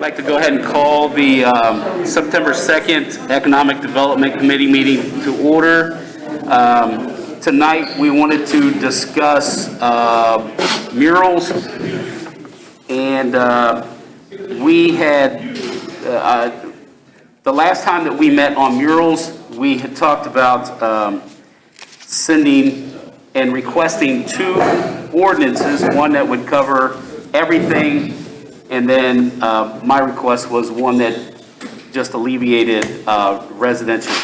I'd like to go ahead and call the September 2nd Economic Development Committee meeting to order. Tonight we wanted to discuss murals, and we had, the last time that we met on murals, we had talked about sending and requesting two ordinances, one that would cover everything, and then my request was one that just alleviated residential.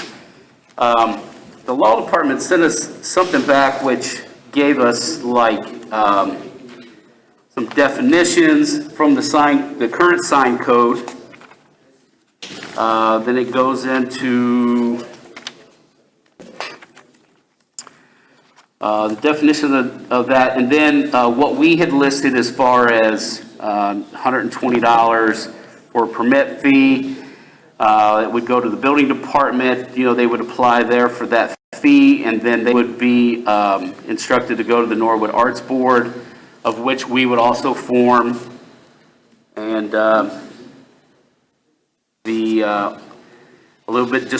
The law department sent us something back which gave us like some definitions from the current sign code. Then it goes into the definition of that, and then what we had listed as far as $120 for a permit fee. It would go to the building department. You know, they would apply there for that fee, and then they would be instructed to go to the Norwood Arts Board, of which we would also form. And just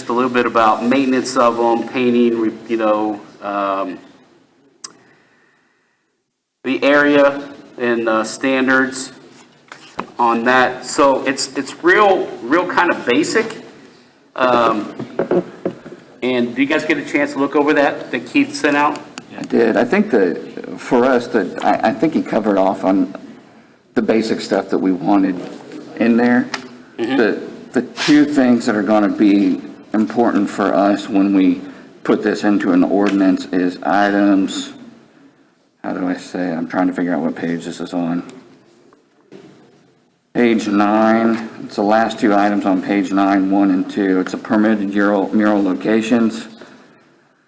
a little bit about maintenance of them, painting, you know, the area and standards on that. So it's real kind of basic. And do you guys get a chance to look over that Keith sent out? I did. I think that for us, I think he covered off on the basic stuff that we wanted in there. Mm-hmm. The two things that are going to be important for us when we put this into an ordinance is items. How do I say? I'm trying to figure out what page this is on. Page 9. It's the last two items on page 9, 1 and 2. It's a permitted mural locations.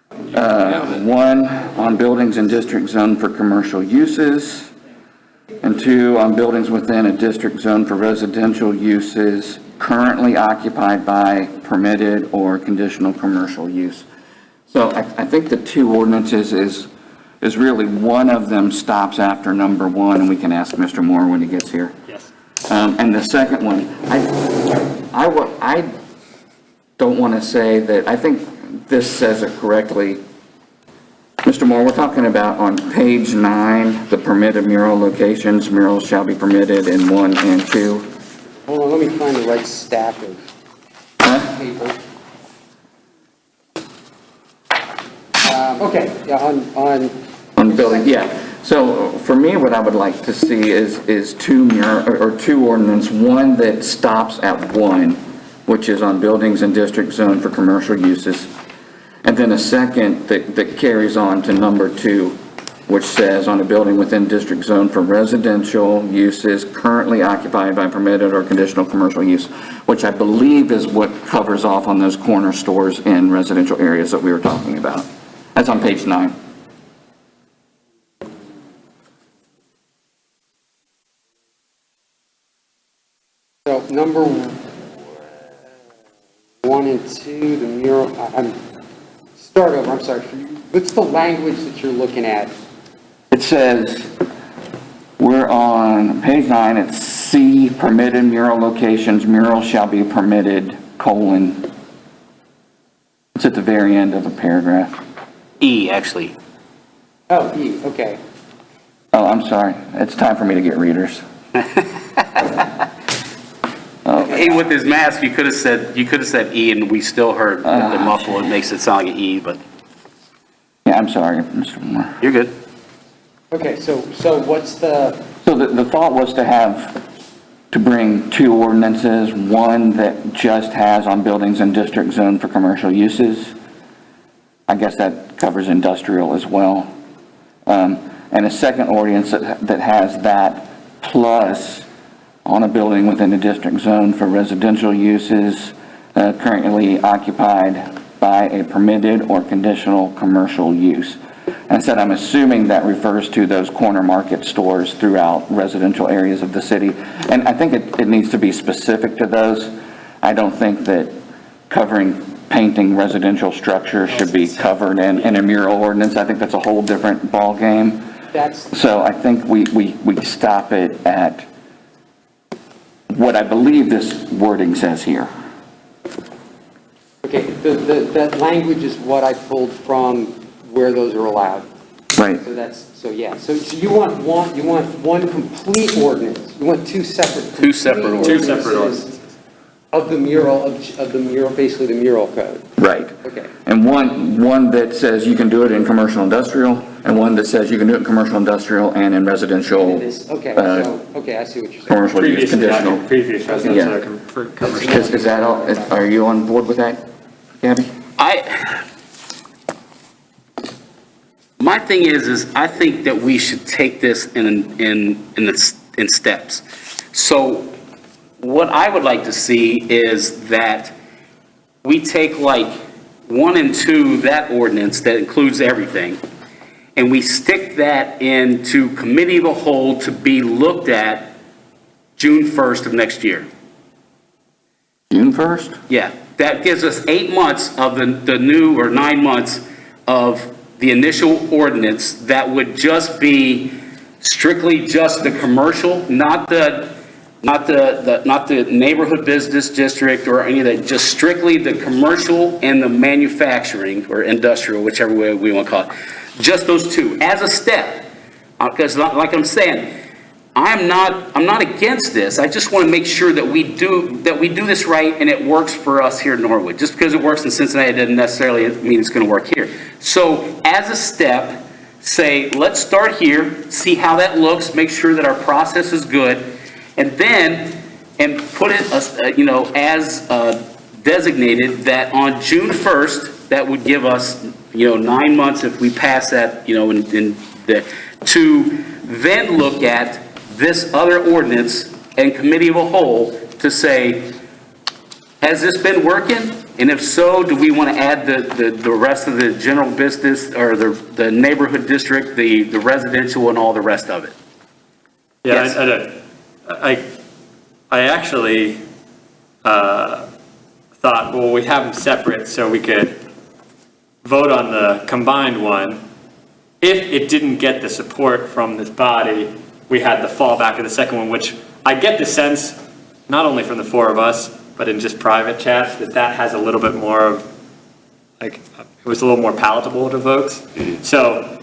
1 on buildings in district zone for commercial uses, and 2 on buildings within a district zone for residential uses currently occupied by permitted or conditional commercial use. So I think the two ordinances is really one of them stops after number 1, and we can ask Mr. Moore when he gets here. Yes. And the second one, I don't want to say that, I think this says it correctly. Mr. Moore, we're talking about on page 9, the permitted mural locations. Murals shall be permitted in 1 and 2. Hold on, let me find the right stack of paper. Okay, yeah, On building, yeah. So for me, what I would like to see is two ordinance, one that stops at 1, which is on buildings and district zone for commercial uses, and then a second that carries on to number 2, which says on a building within district zone for residential uses currently occupied by permitted or conditional commercial use, which I believe is what covers off on those corner stores in residential areas that we were talking about. That's on page 9. so number 1 and 2, the mural, start over, I'm sorry. What's the language that you're looking at? It says, we're on page 9, it's C, permitted mural locations, murals shall be permitted, colon. It's at the very end of the paragraph. E, actually. Oh, E, okay. Oh, I'm sorry. It's time for me to get readers. Hey, with his mask, you could have said E, and we still heard the muffle. It makes it sound like E, but Yeah, I'm sorry, Mr. Moore. you're good. Okay, so what's the, So the thought was to bring two ordinances, one that just has on buildings and district zone for commercial uses. I guess that covers industrial as well. And a second ordinance that has that plus on a building within a district zone for residential uses currently occupied by a permitted or conditional commercial use. And I said, I'm assuming that refers to those corner market stores throughout residential areas of the city. And I think it needs to be specific to those. I don't think that covering painting residential structures should be covered in a mural ordinance. I think that's a whole different ballgame. So I think we stop it at what I believe this wording says here. Okay, that language is what I pulled from where those are allowed. Right. So yeah, so you want one complete ordinance, you want two separate. Two separate ordinances. complete ordinances Of the mural, basically the mural code. Right. Okay. And one that says you can do it in commercial industrial, and one that says you can do it in commercial industrial and in residential. Okay, okay, I see what you're saying. Commercial use conditional. Previous Yeah. residential for commercial. Is that all, are you on board with that, Gabby? My thing is I think that we should take this in steps. So what I would like to see is that we take like 1 and 2, that ordinance that includes everything, and we stick that into committee of the whole to be looked at June 1st of next year. June 1st? Yeah, that gives us 8 months of the new, or 9 months of the initial ordinance that would just be strictly just the commercial, not the neighborhood business district or any of that, just strictly the commercial and the manufacturing or industrial, whichever way we want to call it. Just those two as a step. Because like I'm saying, I'm not against this. I just want to make sure that we do this right and it works for us here in Norwood. Just because it works in Cincinnati doesn't necessarily mean it's going to work here. So as a step, say, let's start here, see how that looks, make sure that our process is good, and then put it as designated that on June 1st, that would give us 9 months if we pass that, to then look at this other ordinance and committee of a whole to say, has this been working? And if so, do we want to add the rest of the general business or the neighborhood district, the residential and all the rest of it? Yeah, Yes. I actually thought, well, we have them separate so we could vote on the combined one. If it didn't get the support from this body, we had the fallback of the second one, which I get the sense, not only from the four of us, but in just private chats, that has a little bit more of, it was a little more palatable to folks. So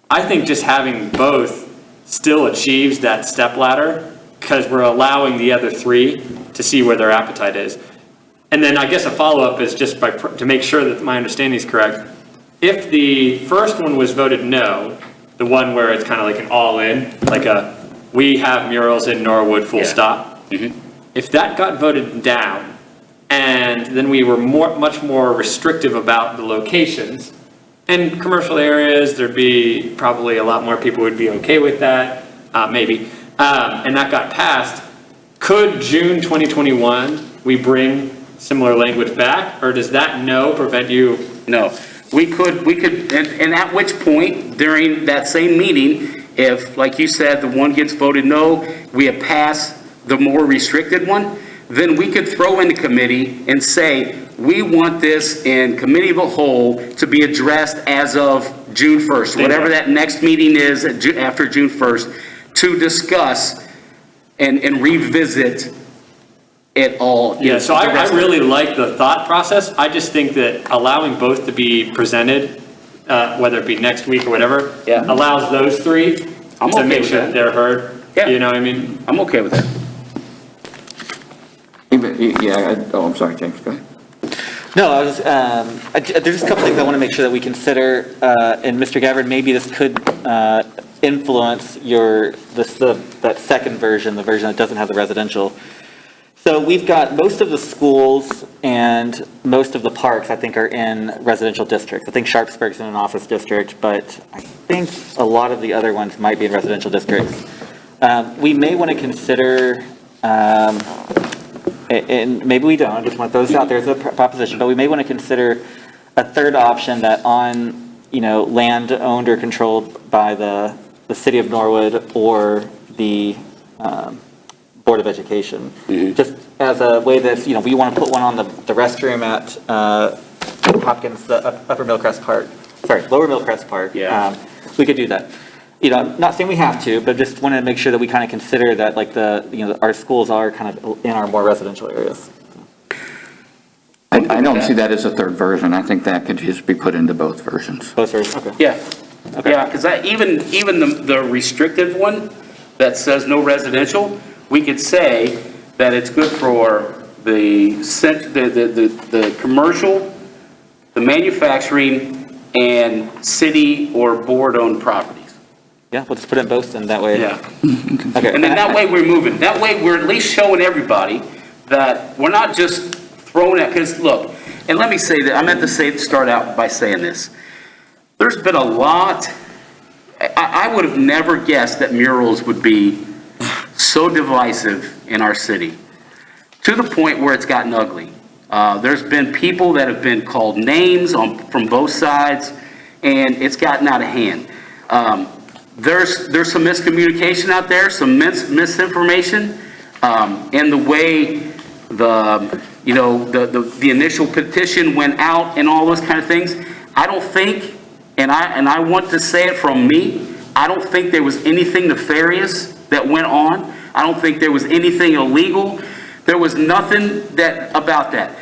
I think just having both still achieves that stepladder because we're allowing the other three to see where their appetite is. And then I guess a follow-up is just to make sure that my understanding is correct. If the first one was voted no, the one where it's kind of like an all-in, like we have murals in Norwood, full stop. Mm-hmm. If that got voted down, and then we were much more restrictive about the locations, and commercial areas, there'd be probably a lot more people would be okay with that, maybe. And that got passed. Could June 2021 we bring similar language back, or does that no prevent you? No, we could, and at which point during that same meeting, if, like you said, the one gets voted no, we have passed the more restricted one, then we could throw in the committee and say, we want this in committee of a whole to be addressed as of June 1st, whatever that next meeting is after June 1st, to discuss and revisit it all. Yeah, so I really like the thought process. I just think that allowing both to be presented, whether it be next week or whatever, allows those three to make sure that they're heard. Yeah. You know what I mean? I'm okay with that. I'm sorry, James, go ahead. No, there's just a couple things I want to make sure that we consider, and Mr. Gabbard, maybe this could influence that second version, the version that doesn't have the residential. So we've got most of the schools and most of the parks, I think, are in residential districts. I think Sharpsburg's in an office district, but I think a lot of the other ones might be in residential districts. We may want to consider, and maybe we don't, I just want those out there as a proposition, but we may want to consider a third option that on, land owned or controlled by the city of Norwood or the Board of Education. Mm-hmm. Just as a way that, we want to put one on the restroom at Hopkins, Lower Millcrest Park. Yeah. We could do that. not saying we have to, but just wanted to make sure that we kind of consider that like our schools are kind of in our more residential areas. I don't see that as a third version. I think that could just be put into both versions. Both versions, okay. Yeah, yeah, because even the restrictive one that says no residential, we could say that it's good for the commercial, the manufacturing, and city or board-owned properties. Yeah, we'll just put it in both, and that way. Yeah. Okay. And then that way we're moving. That way we're at least showing everybody that we're not just throwing it, because look, and let me say that, I meant to start out by saying this. There's been a lot, I would have never guessed that murals would be so divisive in our city, to the point where it's gotten ugly. There's been people that have been called names from both sides, and it's gotten out of hand. There's some miscommunication out there, some misinformation, and the way the initial petition went out and all those kind of things. I don't think, and I want to say it from me, I don't think there was anything nefarious that went on. I don't think there was anything illegal. There was nothing about that.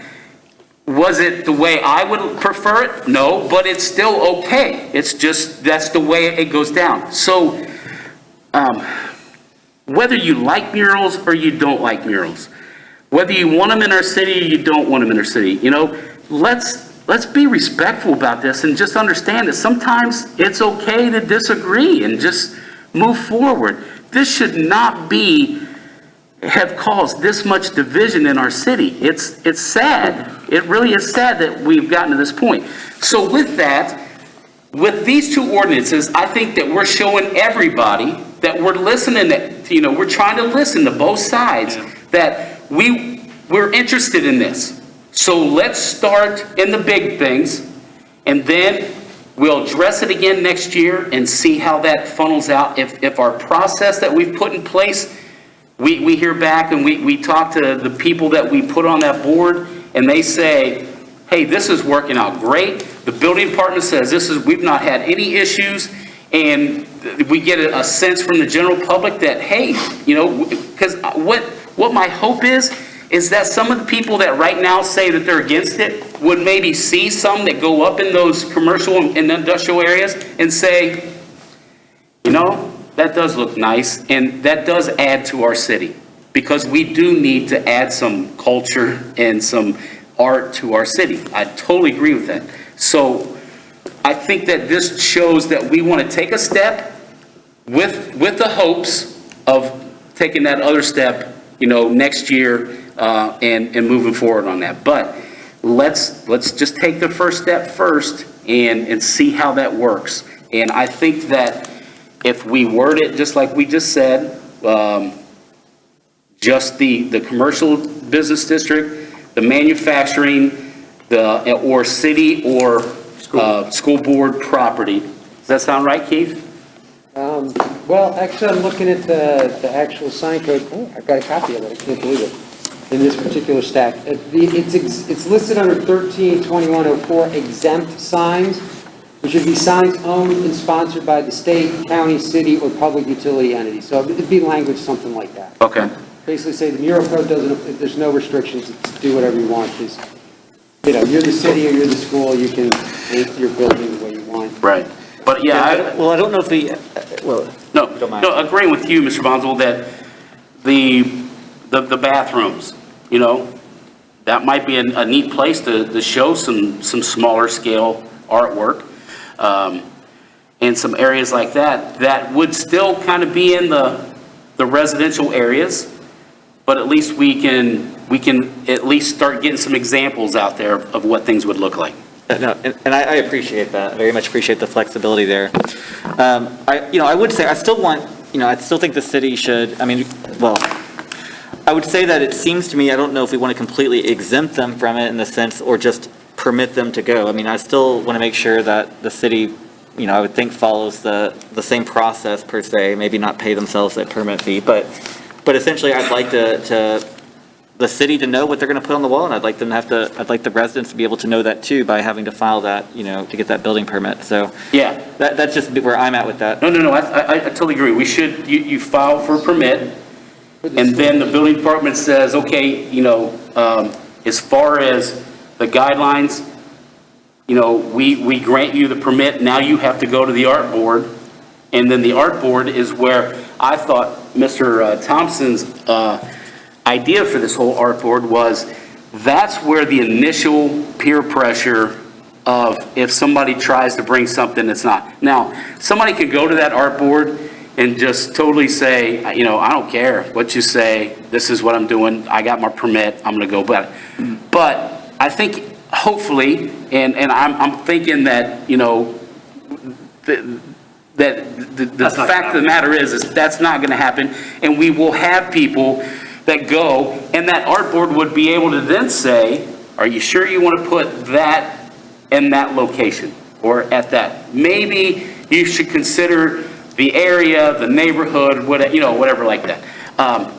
Was it the way I would prefer it? No, but it's still okay. It's just, that's the way it goes down. So, whether you like murals or you don't like murals, whether you want them in our city or you don't want them in our city, let's be respectful about this and just understand that sometimes it's okay to disagree and just move forward. This should not have caused this much division in our city. It's sad. It really is sad that we've gotten to this point. So with that, with these two ordinances, I think that we're showing everybody that we're listening, we're trying to listen to both sides, that we're interested in this. So let's start in the big things, and then we'll address it again next year and see how that funnels out. If our process that we've put in place, we hear back and we talk to the people that we put on that board, and they say, hey, this is working out great. The building department says we've not had any issues, and we get a sense from the general public that, hey, because what my hope is that some of the people that right now say that they're against it would maybe see some that go up in those commercial and industrial areas and say, that does look nice, and that does add to our city, because we do need to add some culture and some art to our city. I totally agree with that. So I think that this shows that we want to take a step with the hopes of taking that other step, next year, and moving forward on that. But let's just take the first step first and see how that works. And I think that if we word it just like we just said, just the commercial business district, the manufacturing, or city or school board property. Does that sound right, Keith? Well, actually, I'm looking at the actual sign code. Oh, I've got a copy of it. I can't believe it. In this particular stack. It's listed under 132104 exempt signs, which would be signs owned and sponsored by the state, county, city, or public utility entity. So it'd be language something like that. Okay. Basically say the mural code there's no restrictions, do whatever you want. Just, you're the city or you're the school, you can paint your building the way you want. Right. But yeah, I don't know if no, agreeing with you, Mr. Bonzel, that the bathrooms, that might be a neat place to show some smaller scale artwork, and some areas like that would still kind of be in the residential areas, but at least we can at least start getting some examples out there of what things would look like. No, and I appreciate that. I very much appreciate the flexibility there. I would say I still think the city should. I would say that it seems to me, I don't know if we want to completely exempt them from it in the sense, or just permit them to go. I still want to make sure that the city, I would think follows the same process per se, maybe not pay themselves that permit fee, but essentially I'd like to the city to know what they're going to put on the wall, and I'd like the residents to be able to know that too by having to file that, to get that building permit. So Yeah. that's just where I'm at with that. No, I totally agree. We should, you file for a permit, and then the building department says, okay, as far as the guidelines, we grant you the permit, now you have to go to the art board. And then the art board is where I thought Mr. Thompson's idea for this whole art board was, that's where the initial peer pressure of if somebody tries to bring something that's not. Now, somebody could go to that art board and just totally say, I don't care what you say, this is what I'm doing, I got my permit, I'm gonna go. But I think hopefully, and I'm thinking that, the fact of the matter is that's not gonna happen, and we will have people that go, and that art board would be able to then say, are you sure you want to put that in that location, or at that? Maybe you should consider the area, the neighborhood, whatever like that.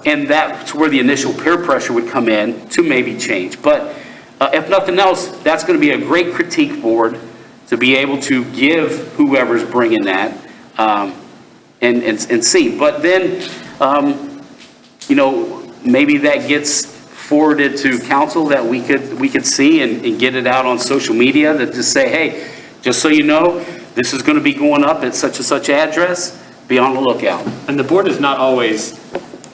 And that's where the initial peer pressure would come in to maybe change. But if nothing else, that's going to be a great critique board to be able to give whoever's bringing that and see. But then, maybe that gets forwarded to council that we could see and get it out on social media, that just say, hey, just so you know, this is going to be going up at such and such address, be on the lookout. And the board is not always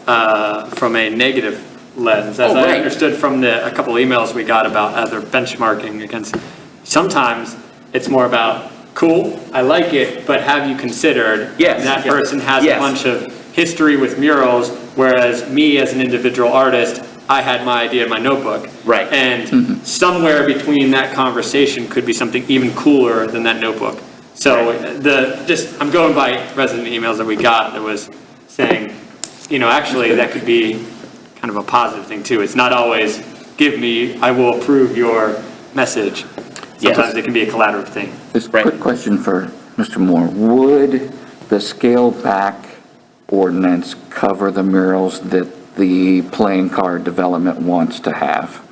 from a negative lens, as right. I understood from a couple emails we got about other benchmarking against. Sometimes it's more about, cool, I like it, but have you considered that person has a bunch of history with murals, whereas me as an individual artist, I had my idea in my notebook. Right. And somewhere between that conversation could be something even cooler than that notebook. So I'm going by resident emails that we got that was saying, actually that could be kind of a positive thing too. It's not always I will approve your message. Sometimes it can be a collaborative thing. This quick question for Mr. Moore. Would the scale back ordinance cover the murals that the playing card development wants to have?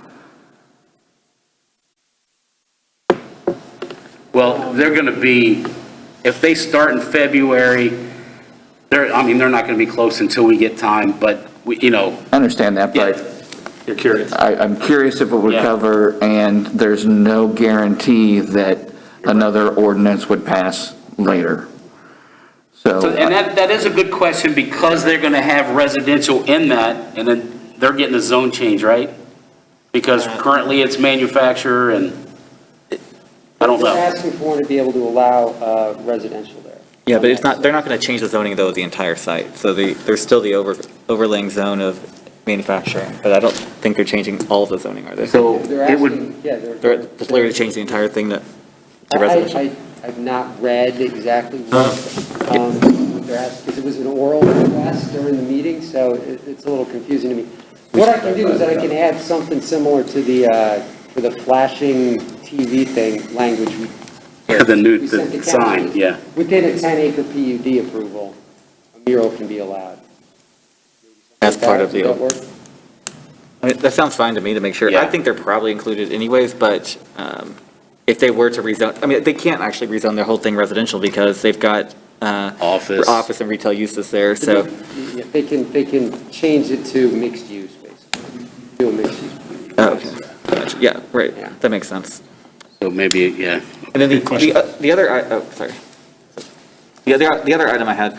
Well, they're going to be, if they start in February, they're not going to be close until we get time, but I understand that, but You're curious. I'm curious if it would cover, and there's no guarantee that another ordinance would pass later. And that is a good question, because they're going to have residential in that, and then they're getting a zone change, right? Because currently it's manufacturer, and I don't know. They're asking for one to be able to allow residential there. Yeah, but they're not going to change the zoning though of the entire site. So there's still the overlaying zone of manufacturing, but I don't think they're changing all of the zoning, are they? So They're it would, asking, They're just literally changing the entire thing to residential. I've not read exactly what they're asking, because it was an oral request during the meeting, so it's a little confusing to me. What I can do is that I can add something similar to the flashing TV thing language we sent to sign, council. yeah. Within a 10-acre PUD approval, a mural can be allowed. That's part of the. Does that work? I mean, that sounds fine to me to make sure. Yeah. I think they're probably included anyways, but if they were to rezone, they can't actually rezone their whole thing residential because they've got office and retail uses there, so. Yeah, they can change it to mixed use, basically. Do a mixed use. Oh, okay. Gotcha. Yeah, right. Yeah. That makes sense. So maybe, yeah. And then the other, sorry. The other item I had,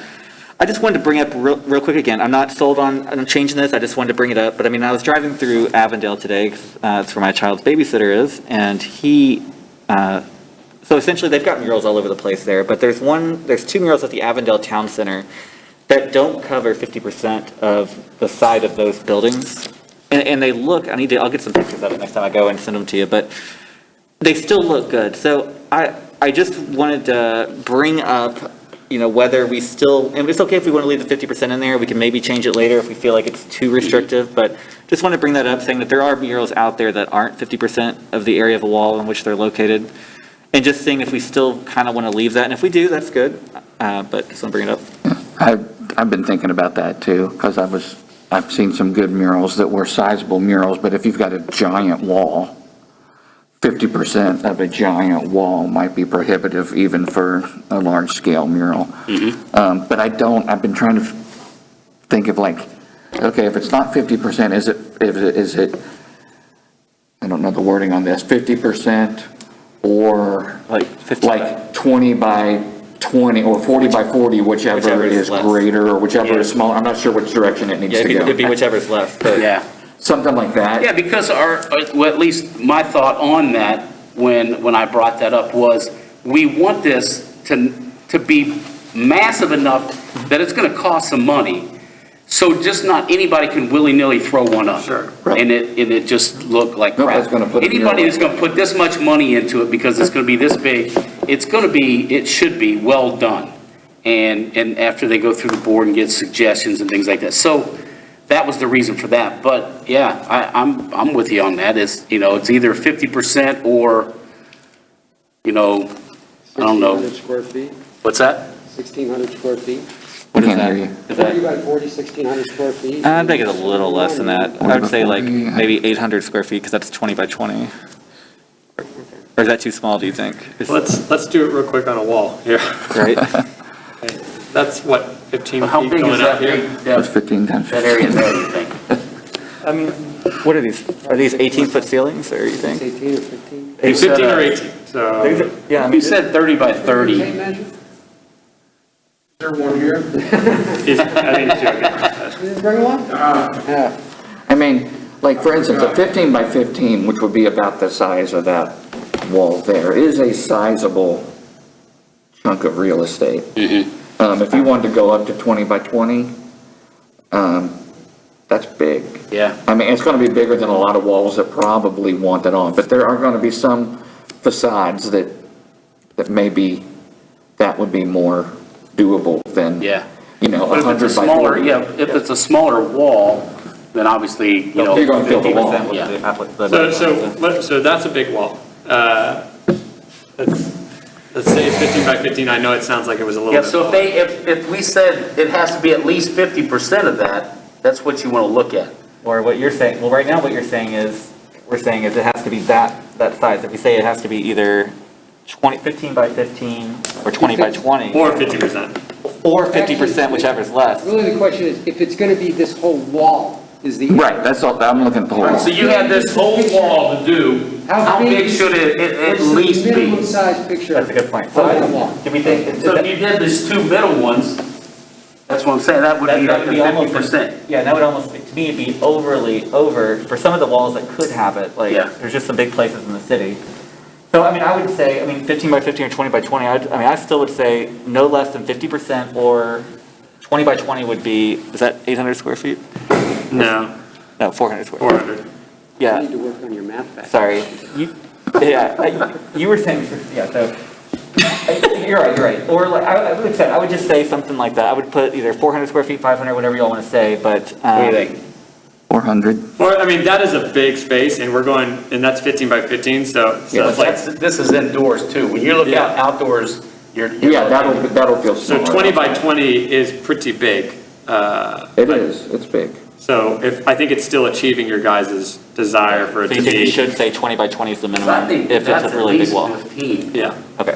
I just wanted to bring up real quick again. I'm not sold on changing this. I just wanted to bring it up. But I was driving through Avondale today. It's where my child's babysitter is. And so essentially they've got murals all over the place there. But there's two murals at the Avondale Town Center that don't cover 50% of the side of those buildings. And they look, I'll get some pictures of it next time I go and send them to you. But they still look good. So I just wanted to bring up, whether we still, and it's okay if we want to leave the 50% in there, we can maybe change it later if we feel like it's too restrictive, but just want to bring that up, saying that there are murals out there that aren't 50% of the area of a wall in which they're located, and just seeing if we still kind of want to leave that, and if we do, that's good, but just want to bring it up. I've been thinking about that too, because I was I've seen some good murals that were sizable murals, but if you've got a giant wall, 50% of a giant wall might be prohibitive even for a large-scale mural. But I've been trying to think of like, okay, if it's not 50%, is it, I don't know the wording on this, 50% or Like 50 like 20 by 20 or 40 by 40, whichever Whichever is is less. greater or whichever Yeah. is smaller. I'm not sure which direction it needs Yeah, to it'd be go. whichever's left, but. Yeah. Something like that. Yeah, because well, at least my thought on that, when I brought that up, was we want this to be massive enough that it's gonna cost some money. So just not anybody can willy-nilly throw one up. Sure. Right. And it just look like crap. Nobody's gonna put a Anybody mural. that's gonna put this much money into it because it's gonna be this big, it should be well done. And after they go through the board and get suggestions and things like that. So that was the reason for that. But yeah, I'm with you on that. It's either 50% or, I don't know. 1,600 square feet, What's that? 1,600 square feet. I can't hear you. 40 by 40, 1,600 square feet. I think it's a little less than that. I would say like 40 by 40. maybe 800 square feet, because that's 20 by 20. Or is that too small, do you think? Let's do it real quick on a wall here. Right? That's what, 15 How feet big is going that up here? big? That's 15 times. That area there, you think? I mean, What are these? Are these 18-foot ceilings, or you It's think? 18 or 15? 15 or 18, so. Yeah, I You mean, said 30 by 30. Same measure? I think he's joking. Did you bring one? Yeah. I mean, like, for instance, a 15 by 15, which would be about the size of that wall there, is a sizable chunk of real estate. If you wanted to go up to 20 by 20, that's big. Yeah. I mean, it's gonna be bigger than a lot of walls that probably want it on, but there are gonna be some facades that maybe that would be more doable than, Yeah. a But if 100 it's a by smaller, 40. yeah, if it's a smaller wall, then obviously, You're gonna fill the wall. 50% Yeah. with the So that's a big wall. Let's say 15 by 15, I know it sounds like it was a little Yeah, bit. so if we said it has to be at least 50% of that, that's what you want to look at. Or what you're saying, well, right now what you're saying is, it has to be that size. If you say it has to be either 15 by 15 or 20 by 20. Or 50%. Or 50%, whichever's less. Really, the question is, if it's gonna be this whole wall, is the. Right, that's all, I'm looking at the whole. So you have this whole wall to do, how big should it at least Minimum be? size picture. That's a good point. So Of the wall. do we think, is So that- if you did these two middle ones, that's what I'm saying, that would be that up would to be almost, 50%. yeah, that would almost, to me, it'd be overly over, for some of the walls that could have it, like, Yeah. there's just some big places in the city. So, I mean, I would say, 15 by 15 or 20 by 20, I still would say no less than 50%, or 20 by 20 would be, is that 800 square feet? No, No, 400 square. 400. You Yeah, need to work on your math back. sorry. You were saying, yeah, so, you're right. Or like, I would just say something like that. I would put either 400 square feet, 500, whatever y'all want to say, but. What do you think? 400. Well, I mean, that is a big space, and and that's 15 by 15, so it's like, This is indoors too. When you look Yeah. out outdoors, you're. Yeah, that'll feel so smaller. 20 by 20 is pretty big. It is, it's big. So I think it's still achieving your guys' desire for it So to you think you be. should say 20 by 20 is the I minimum, think if that's it's a at really big least wall? 15. Yeah. Okay.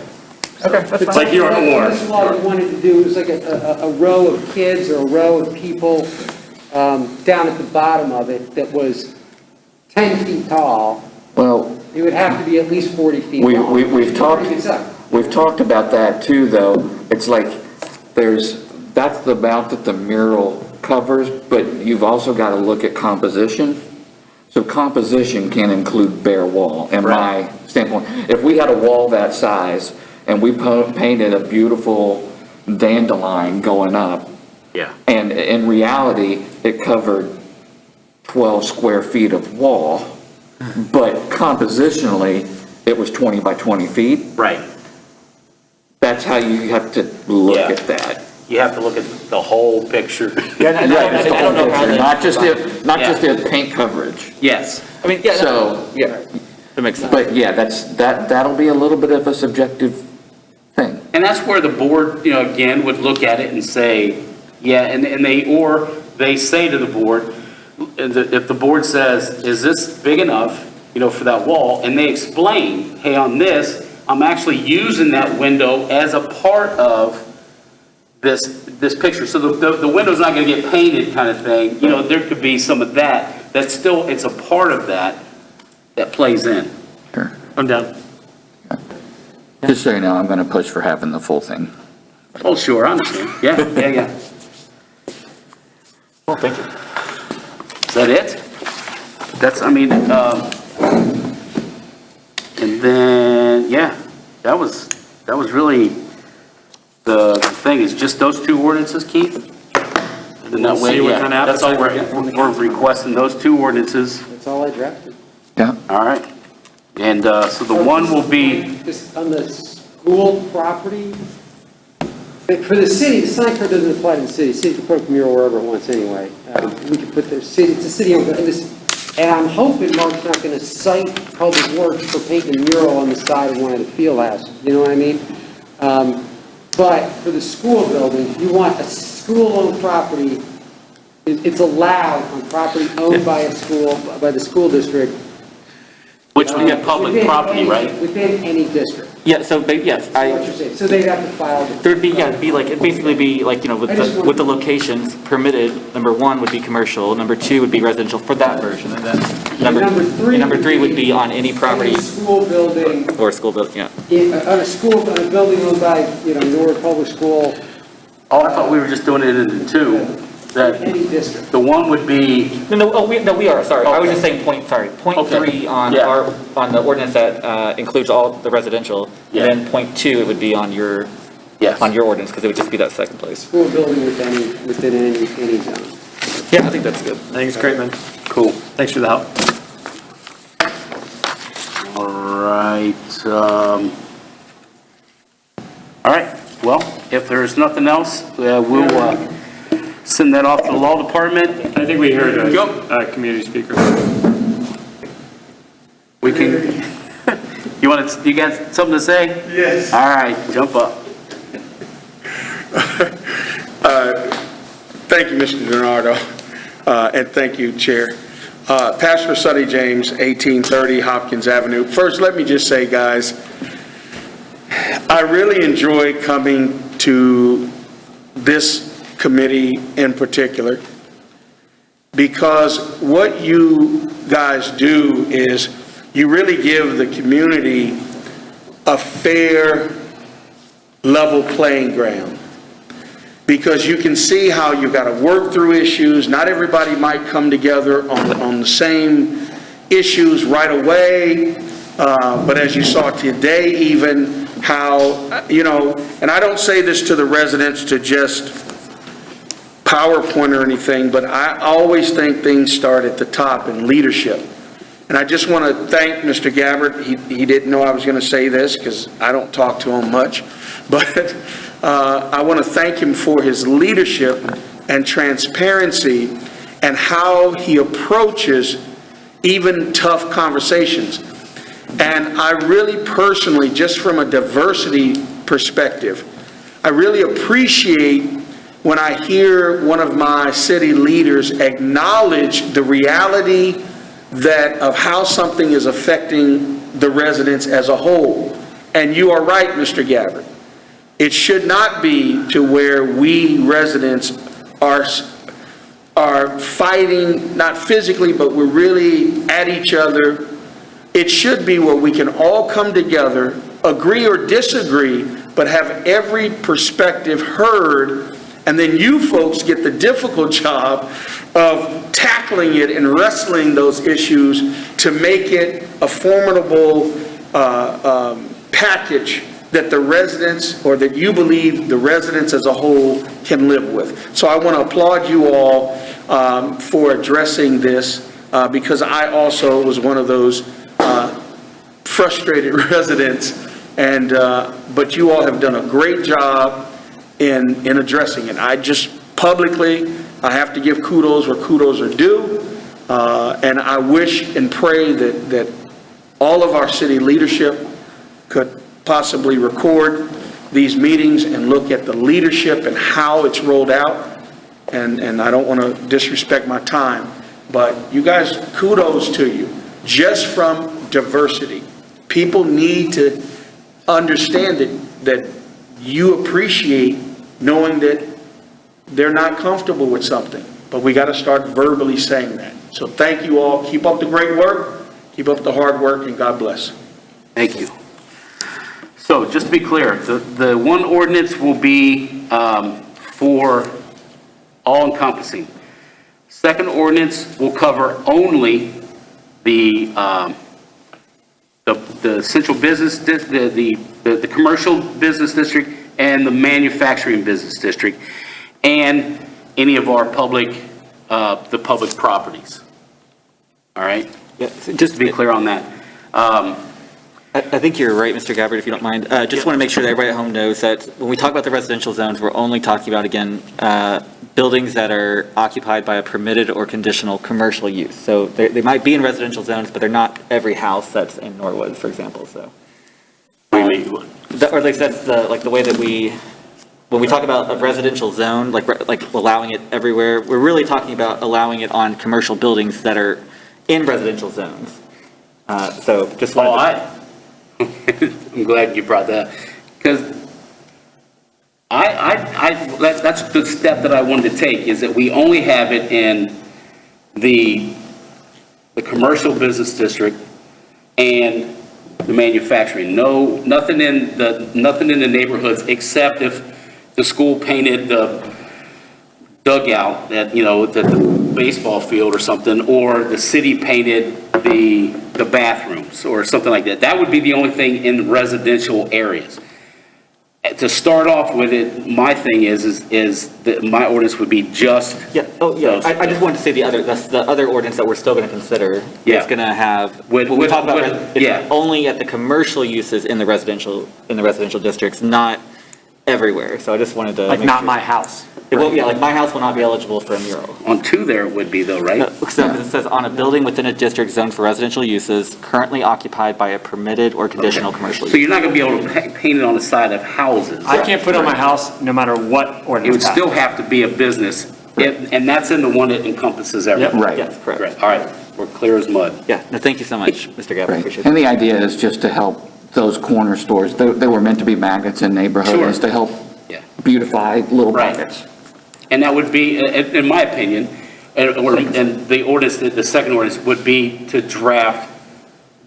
Okay, that's It's like your award. This wall you wanted to do, was like a row of kids or a row of people down at the bottom of it that was 10 feet tall. Well, It would have to be at least 40 feet we, long. we, we've talked, Pretty good size. we've talked about that too, though. It's like, that's the amount that the mural covers, but you've also got to look at composition. So composition can include bare wall, in my standpoint. If we had a wall that size and we painted a beautiful dandelion going up, Yeah. and in reality, it covered 12 square feet of wall, but compositionally, it was 20 by 20 feet. Right. That's how you have to look Yeah. at that. You have to look at the whole picture. Yeah, and Right, it's the I don't whole know how picture, they. not just the paint coverage. Yes. I mean, yeah, So, yeah, that makes sense. but yeah, that'll be a little bit of a subjective thing. And that's where the board, again, would look at it and say, Yeah, and they say to the board, if the board says, is this big enough, for that wall? And they explain, hey, on this, I'm actually using that window as a part of this picture. So the window's not gonna get painted kind of thing. There could be some of that. That's still, it's a part of that plays in. Sure. I'm down. Just so you know, I'm going to push for having the full thing. Oh, sure, I understand. Yeah. Well, thank you. Is that it? That's, and then, yeah, that was really, the thing is just those two ordinances, Keith? And then that We'll way, see what yeah, kind of that's all appetite we get from the we're requesting those two ordinances, That's all I drafted. Yeah. all right? And, so the one will be, Just on the school property, but for the city, the sign code doesn't apply to the city. City can put a mural wherever it wants anyway. We can put the city, it's a city owned, and I'm hoping Mark's not gonna cite Public Works for painting a mural on the side of one of the field houses, you know what I mean? But for the school building, you want a school-owned property, it's allowed on property owned by a school, by the school district. which would be public Within property, any- right? Within any district. Yeah, so, yes, That's what you're saying. So they'd have to file. there'd be, it'd basically be like, with I just with the locations permitted, number 1 would be commercial, number 2 would be residential for that version, and then number three would be on any property Any school building, or school building, yeah. on a building owned by, Norwood Public School, Oh, I thought we were just doing it in two, that any district. the one would be, We are, sorry, I was Okay. just saying point Okay. 3 on Yeah. on the ordinance that includes all the residential, Yeah. and then point 2, it would be on your yes. ordinance, because it would just be that second place. School building within any zone. Yeah, I think that's good. I think it's great, man. Cool. Thanks for the help. All right, all right, well, if there's nothing else, we'll send that off to the law department. I think we heard Yep. a community speaker. We can, you got something to say? Yes. All right, jump up. Thank you, Mr. DiNardo, and thank you, Chair. Pastor Sonny James, 1830 Hopkins Avenue. First, let me just say, guys, I really enjoy coming to this committee in particular, because what you guys do is you really give the community a fair, level playing ground. Because you can see how you've got to work through issues. Not everybody might come together on the same issues right away. But as you saw today, even how, and I don't say this to the residents to just PowerPoint or anything, but I always think things start at the top in leadership. And I just want to thank Mr. Gabbard. He didn't know I was going to say this because I don't talk to him much. But I want to thank him for his leadership and transparency and how he approaches even tough conversations. And I really personally, just from a diversity perspective, I really appreciate when I hear one of my city leaders acknowledge the reality of how something is affecting the residents as a whole. And you are right, Mr. Gabbard. It should not be to where we residents are fighting, not physically, but we're really at each other. It should be where we can all come together, agree or disagree, but have every perspective heard, and then you folks get the difficult job of tackling it and wrestling those issues to make it a formidable package that the residents, or that you believe the residents as a whole can live with. So I want to applaud you all for addressing this, because I also was one of those frustrated residents, and but you all have done a great job in addressing it. I just publicly, I have to give kudos where kudos are due, and I wish and pray that all of our city leadership could possibly record these meetings and look at the leadership and how it's rolled out, and I don't want to disrespect my time, but you guys, kudos to you, just from diversity. People need to understand that you appreciate knowing that they're not comfortable with something, but we got to start verbally saying that. So thank you all. Keep up the great work. Keep up the hard work, and God bless. Thank you. So just to be clear, the one ordinance will be for all encompassing. Second ordinance will cover only the central business, the commercial business district and the manufacturing business district, and any of our the public properties. All right? Yeah, so Just to be clear on that. I think you're right, Mr. Gabbard, if you don't mind. Just want to make sure that everybody at home knows that when we talk about the residential zones, we're only talking about, again, buildings that are occupied by a permitted or conditional commercial use. So they might be in residential zones, but they're not every house that's in Norwood, for example, so. What do you mean? Or at least that's the way that when we talk about a residential zone, like allowing it everywhere, we're really talking about allowing it on commercial buildings that are in residential zones. So just wanted to. I'm glad you brought that, because that's the step that I wanted to take, is that we only have it in the commercial business district and the manufacturing. Nothing in the neighborhoods, except if the school painted the dugout at the baseball field or something, or the city painted the bathrooms or something like that. That would be the only thing in residential areas. To start off with it, my thing is that my ordinance would be just. Yeah, those. I just wanted to say the other ordinance that we're still going to consider. Yeah. It's going to have, When when we talk about, yeah. it's only at the commercial uses in the residential districts, not everywhere. So I just wanted to. Like make not sure. my house. It won't, yeah, like my house will not be eligible for a mural. On 2 there it would be though, right? No, so it says on a building within a district zoned for residential uses currently occupied by a permitted or conditional commercial So use. you're not going to be able to paint it on the side of houses. I can't put it on my house no matter what It would ordinance still passes. have to be a business, and that's in the one that encompasses everything. Right. Yes, correct. Correct. All right, we're clear as mud. Yeah, no, thank you so much, Mr. Gabbard, Right. appreciate And it. the idea is just to help those corner stores. They were meant to be magnets in neighborhoods, Sure. to help Yeah. beautify little Right. pockets. And that would be, in my opinion, and the ordinance, the second ordinance would be to draft,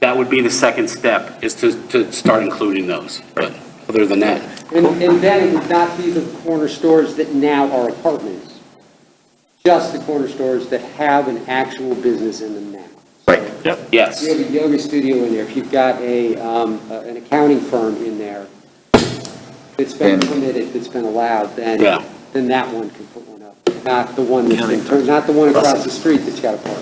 that would be the second step, is to start including those. But other than that, And then it would not be the corner stores that now are apartments, just the corner stores that have an actual business in them now. right, Yep. yes. You have a yoga studio in there, if you've got an accounting firm in there that's been And- permitted, that's been allowed, Yeah. then that one can put one up, not the one that's been turned, not the one across the street that's got a park.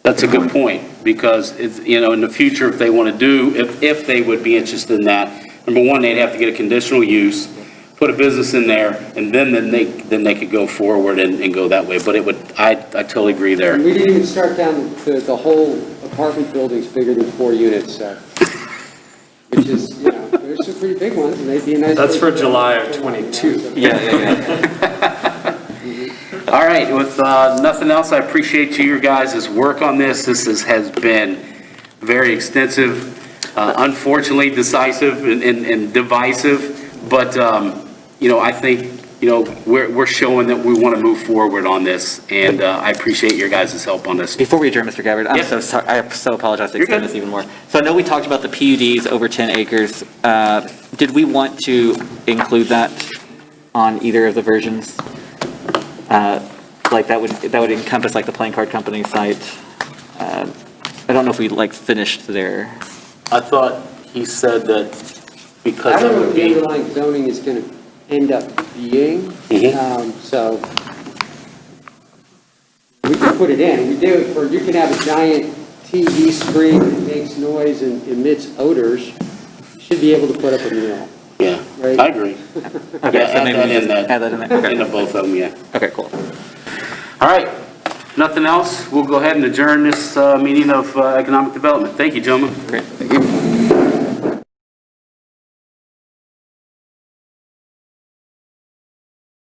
That's a good point, because it's, in the future, if they want to do, if they would be interested in that, number one, they'd have to get a conditional use, put a business in there, and then they could go forward and go that way. But it would, I totally agree there. And we didn't even start down the whole apartment buildings bigger than 4 units, which is, there's some pretty big ones, and they'd be a nice. That's place for to- July of '22. Yeah. All right, with nothing else, I appreciate your guys' work on this. This has been very extensive, unfortunately decisive and divisive, but, I think, we're showing that we want to move forward on this, and I appreciate your guys' help on this. Before we adjourn, Mr. Gabbard, I'm Yeah. so sorry, I so apologize to You're extend good. this even more. So I know we talked about the PUDs over 10 acres. Did we want to include that on either of the versions? Like that would encompass like the playing card company site. I don't know if we finished there. I thought he said that I because don't it know what would the be, underlying zoning is going to end up being, so we can put it in. We do it for, you can have a giant TV screen that makes noise and emits odors. You should be able to put up a mural. yeah, Right. I agree. Okay, Yeah, so add maybe that we in just that. add that in there. Okay. Into both of them, yeah. Okay, cool. All right, nothing else, we'll go ahead and adjourn this meeting of economic development. Thank you, gentlemen. Great.